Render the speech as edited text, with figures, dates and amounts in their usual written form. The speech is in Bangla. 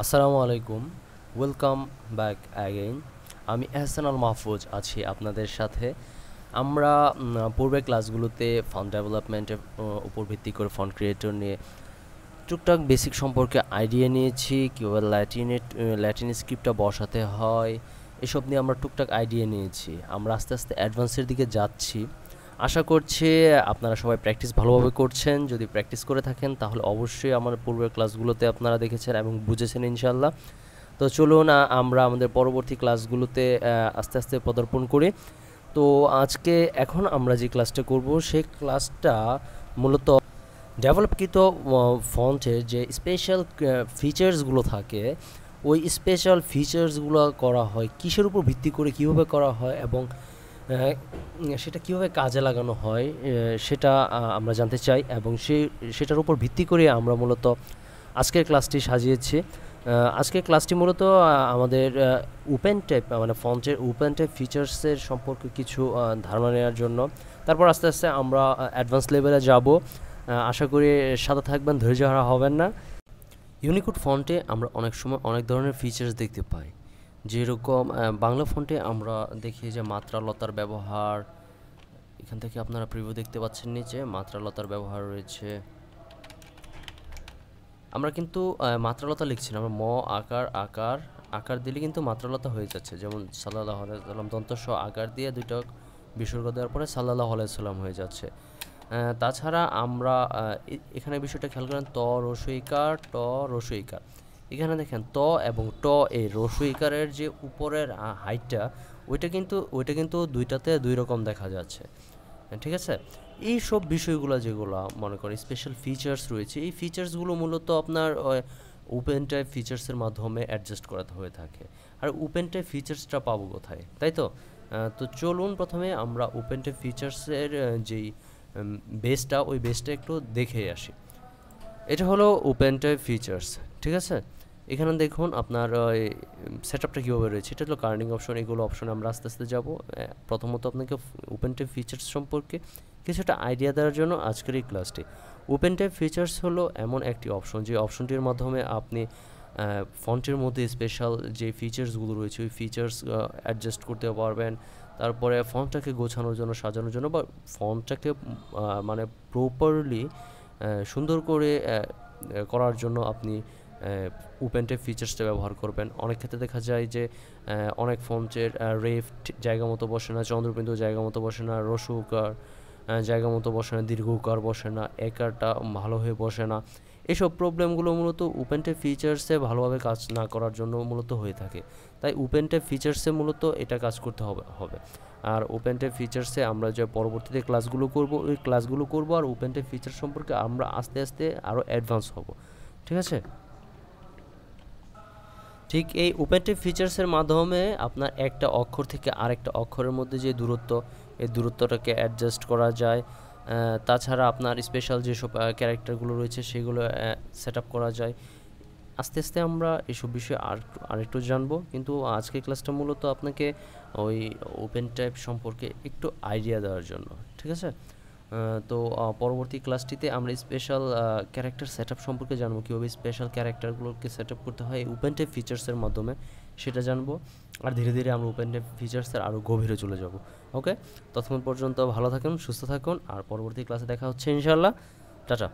আসসালামু আলাইকুম। Welcome back again. আমি এহসান আল মাহফুজ আছি আপনাদের সাথে। আমরা পূর্বের ক্লাসগুলোতে ফন্ট ডেভেলপমেন্টের উপর ভিত্তি করে ফন্ট ক্রিয়েটর নিয়ে টুকটাক বেসিক সম্পর্কে আইডিয়া নিয়েছি, কীভাবে ল্যাটিন স্ক্রিপ্টটা বসাতে হয়, এসব নিয়ে আমরা টুকটাক আইডিয়া নিয়েছি। আমরা আস্তে আস্তে অ্যাডভান্সের দিকে যাচ্ছি। আশা করছি আপনারা সবাই প্র্যাকটিস ভালোভাবে করছেন। যদি প্র্যাকটিস করে থাকেন তাহলে অবশ্যই আমার পূর্বের ক্লাসগুলোতে আপনারা দেখেছেন এবং বুঝেছেন ইনশাল্লাহ। তো চলুন আমরা আমাদের পরবর্তী ক্লাসগুলোতে আস্তে আস্তে পদার্পণ করি। তো এখন আমরা যে ক্লাসটা করব সেই ক্লাসটা মূলত ডেভেলপকৃত ফন্টের যে স্পেশাল ফিচার্সগুলো থাকে, ওই স্পেশাল ফিচার্সগুলো করা হয় কিসের উপর ভিত্তি করে, কীভাবে করা হয় এবং সেটা কীভাবে কাজে লাগানো হয় সেটা আমরা জানতে চাই এবং সেটার উপর ভিত্তি করে আমরা মূলত আজকের ক্লাসটি সাজিয়েছি। আজকের ক্লাসটি মূলত আমাদের ওপেন টাইপ মানে ফন্টের ওপেন টাইপ ফিচার্সের সম্পর্কে কিছু ধারণা নেওয়ার জন্য। তারপর আস্তে আস্তে আমরা অ্যাডভান্স লেভেলে যাব। আশা করি সাথে থাকবেন, ধৈর্য হারা হবেন না। ইউনিকোড ফন্টে আমরা অনেক সময় অনেক ধরনের ফিচার্স দেখতে পাই। যেরকম বাংলা ফন্টে আমরা দেখি যে মাত্রালতার ব্যবহার, এখান থেকে আপনারা প্রিভিউ দেখতে পাচ্ছেন, নিচে মাত্রালতার ব্যবহার রয়েছে। আমরা কিন্তু মাত্রালতা লিখছি না, আমরা আকার আকার আকার দিলে কিন্তু মাত্রালতা হয়ে যাচ্ছে। যেমন সাল্লাল্লাহু আলাইহি সাল্লাম দন্তস আকার দিয়ে দুইটা বিসর্গ দেওয়ার পরে সাল্লাল্লাহু আলাইহি সাল্লাম হয়ে যাচ্ছে। তাছাড়া আমরা এখানে বিষয়টা খেয়াল করেন, ত রসইকার ট রসইকার। এখানে দেখেন ত এবং ট এই রসইকারের যে উপরের হাইটটা, ওইটা কিন্তু দুইটাতে দুই রকম দেখা যাচ্ছে। ঠিক আছে, এই সব বিষয়গুলো যেগুলো মনে করেন স্পেশাল ফিচার্স রয়েছে, এই ফিচার্সগুলো মূলত আপনার ওপেন টাইপ ফিচার্সের মাধ্যমে অ্যাডজাস্ট করাতে হয়ে থাকে। আর ওপেন টাইপ ফিচার্সটা পাবো কোথায়, তাই তো? তো চলুন প্রথমে আমরা ওপেন টাইপ ফিচার্সের যেই বেসটা, ওই বেসটা একটু দেখে আসি। এটা হলো ওপেন টাইপ ফিচার্স, ঠিক আছে? এখানে দেখুন আপনার সেটআপটা কীভাবে রয়েছে। এটা হলো কার্নিং অপশন, এগুলো অপশনে আমরা আস্তে আস্তে যাব। প্রথমত আপনাকে ওপেন টাইপ ফিচার্স সম্পর্কে কিছুটা আইডিয়া দেওয়ার জন্য আজকের এই ক্লাসটি। ওপেন টাইপ ফিচার্স হলো এমন একটি অপশন, যে অপশনটির মাধ্যমে আপনি ফন্টের মধ্যে স্পেশাল যে ফিচার্সগুলো রয়েছে ওই ফিচার্স অ্যাডজাস্ট করতে পারবেন। তারপরে ফন্টটাকে গোছানোর জন্য, সাজানোর জন্য, বা ফন্টটাকে মানে প্রপারলি সুন্দর করে করার জন্য আপনি ওপেন টাইপ ফিচার্সটা ব্যবহার করবেন। অনেক ক্ষেত্রে দেখা যায় যে অনেক ফন্টের রেফ জায়গা মতো বসে না, চন্দ্রবিন্দু জায়গা মতো বসে না, রসুকার জায়গা মতো বসে না, দীর্ঘকার বসে না, একারটা ভালো হয়ে বসে না। এসব প্রবলেমগুলো মূলত ওপেন টাইপ ফিচার্সে ভালোভাবে কাজ না করার জন্য মূলত হয়ে থাকে। তাই ওপেন টাইপ ফিচার্সে মূলত এটা কাজ করতে হবে। আর ওপেন টাইপ ফিচার্সে আমরা যে পরবর্তীতে ক্লাসগুলো করব, ওই ক্লাসগুলো করব আর ওপেন টাইপ ফিচার সম্পর্কে আমরা আস্তে আস্তে আরও অ্যাডভান্স হব, ঠিক আছে? ঠিক এই ওপেন টাইপ ফিচার্সের মাধ্যমে আপনার একটা অক্ষর থেকে আরেকটা অক্ষরের মধ্যে যে দূরত্ব, এই দূরত্বটাকে অ্যাডজাস্ট করা যায়। তাছাড়া আপনার স্পেশাল যেসব ক্যারেক্টারগুলো রয়েছে সেগুলো সেট আপ করা যায়। আস্তে আস্তে আমরা এসব বিষয়ে আরেকটু জানবো, কিন্তু আজকের ক্লাসটা মূলত আপনাকে ওই ওপেন টাইপ সম্পর্কে একটু আইডিয়া দেওয়ার জন্য, ঠিক আছে? তো পরবর্তী ক্লাসটিতে আমরা স্পেশাল ক্যারেক্টার সেটআপ সম্পর্কে জানবো, কীভাবে স্পেশাল ক্যারেক্টারগুলোকে সেটআপ করতে হয় ওপেন টাইপ ফিচার্সের মাধ্যমে, সেটা জানবো। আর ধীরে ধীরে আমরা ওপেন টাইপ ফিচার্সের আরও গভীরে চলে যাব। ওকে, ততক্ষণ পর্যন্ত ভালো থাকুন, সুস্থ থাকুন, আর পরবর্তী ক্লাসে দেখা হচ্ছে ইনশাআল্লাহ। টাটা।